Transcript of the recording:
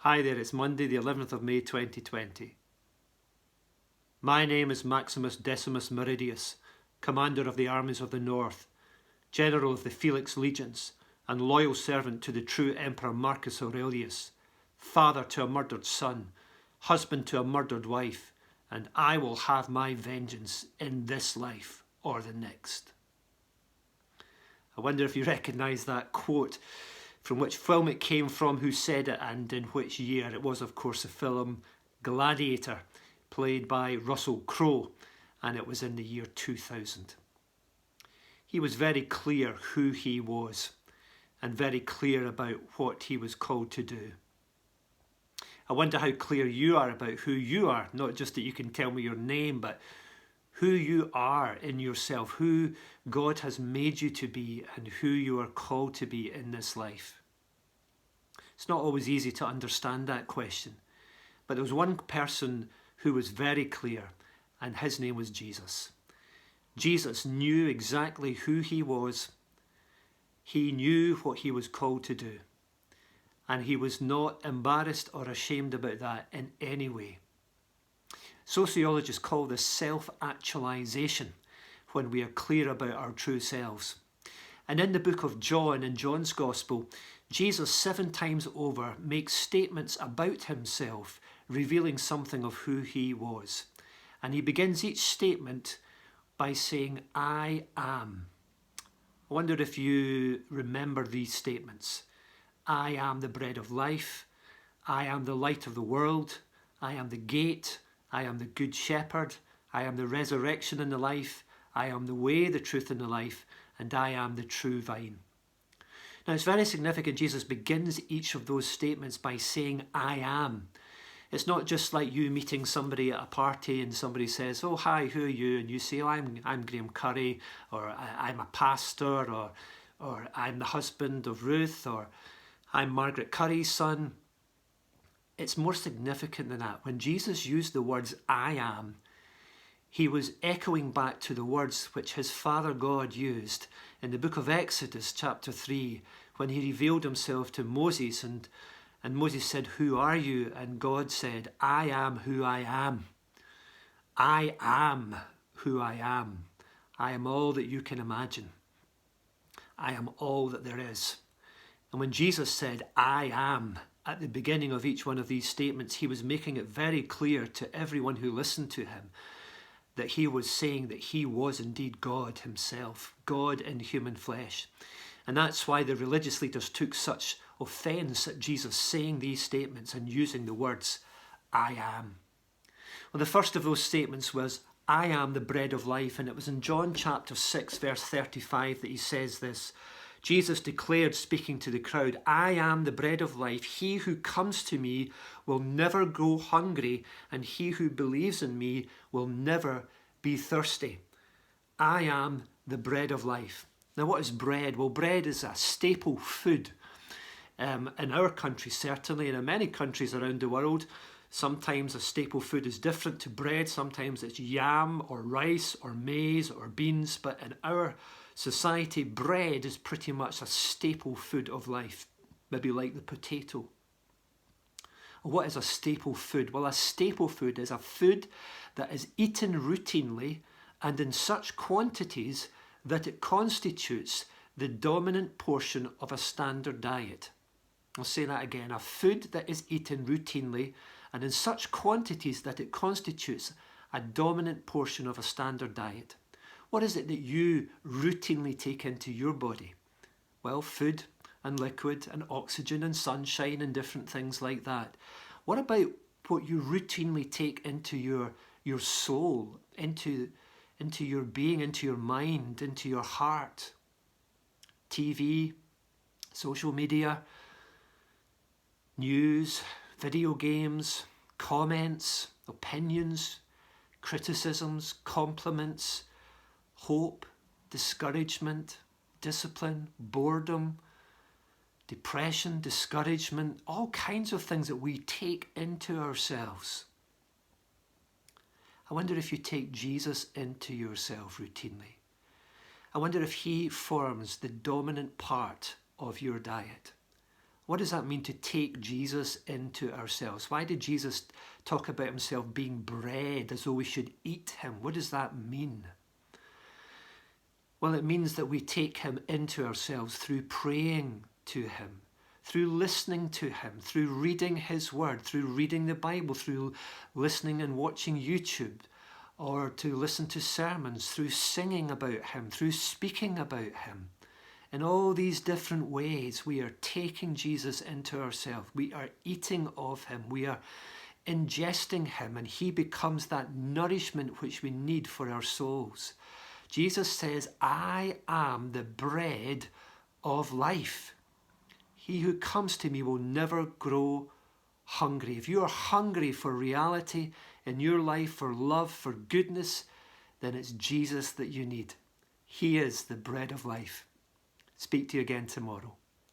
Hi there, it's Monday the 11th of May 2020. My name is Maximus Decimus Meridius, Commander of the Armies of the North, General of the Felix Legions, and loyal servant to the true Emperor Marcus Aurelius, father to a murdered son, husband to a murdered wife, and I will have my vengeance in this life or the next. I wonder if you recognise that quote, from which film it came from, who said it, and in which year. It was, of course, the film Gladiator, played by Russell Crowe, and it was in the year 2000. He was very clear who he was, and very clear about what he was called to do. I wonder how clear you are about who you are, not just that you can tell me your name, but who you are in yourself, who God has made you to be, and who you are called to be in this life. It's not always easy to understand that question, but there was one person who was very clear, and his name was Jesus. Jesus knew exactly who he was. He knew what he was called to do, and he was not embarrassed or ashamed about that in any way. Sociologists call this self-actualization, when we are clear about our true selves. And in the book of John, in John's Gospel, Jesus 7 times over makes statements about himself, revealing something of who he was. And he begins each statement by saying, I am. I wonder if you remember these statements. I am the bread of life. I am the light of the world. I am the gate. I am the good shepherd. I am the resurrection and the life. I am the way, the truth and the life. And I am the true vine. Now it's very significant. Jesus begins each of those statements by saying, I am. It's not just like you meeting somebody at a party and somebody says, oh, hi, who are you? And you say, oh, I'm Graham Curry, or I'm a pastor, or I'm the husband of Ruth, or I'm Margaret Curry's son. It's more significant than that. When Jesus used the words, I am, he was echoing back to the words which his Father God used in the book of Exodus chapter 3, when he revealed himself to Moses, and Moses said, who are you? And God said, I am who I am. I am who I am. I am all that you can imagine. I am all that there is. And when Jesus said, I am, at the beginning of each one of these statements, he was making it very clear to everyone who listened to him that he was saying that he was indeed God himself, God in human flesh. And that's why the religious leaders took such offence at Jesus saying these statements and using the words, I am. Well, the first of those statements was, I am the bread of life. And it was in John chapter 6, verse 35 that he says this. Jesus declared, speaking to the crowd, I am the bread of life. He who comes to me will never go hungry, and he who believes in me will never be thirsty. I am the bread of life. Now, what is bread? Well, bread is a staple food in our country, certainly, and in many countries around the world. Sometimes a staple food is different to bread. Sometimes it's yam or rice or maize or beans, but in our society, bread is pretty much a staple food of life, maybe like the potato. What is a staple food? Well, a staple food is a food that is eaten routinely and in such quantities that it constitutes the dominant portion of a standard diet. I'll say that again. A food that is eaten routinely and in such quantities that it constitutes a dominant portion of a standard diet. What is it that you routinely take into your body? Well, food and liquid and oxygen and sunshine and different things like that. What about what you routinely take into your soul, into your being, into your mind, into your heart? TV, social media, news, video games, comments, opinions, criticisms, compliments, hope, discouragement, discipline, boredom, depression, discouragement, all kinds of things that we take into ourselves. I wonder if you take Jesus into yourself routinely. I wonder if he forms the dominant part of your diet. What does that mean to take Jesus into ourselves? Why did Jesus talk about himself being bread as though we should eat him? What does that mean? Well, it means that we take him into ourselves through praying to him, through listening to him, through reading his word, through reading the Bible, through listening and watching YouTube, or to listen to sermons, through singing about him, through speaking about him. In all these different ways, we are taking Jesus into ourselves. We are eating of him. We are ingesting him, and he becomes that nourishment which we need for our souls. Jesus says, I am the bread of life. He who comes to me will never grow hungry. If you are hungry for reality in your life, for love, for goodness, then it's Jesus that you need. He is the bread of life. Speak to you again tomorrow.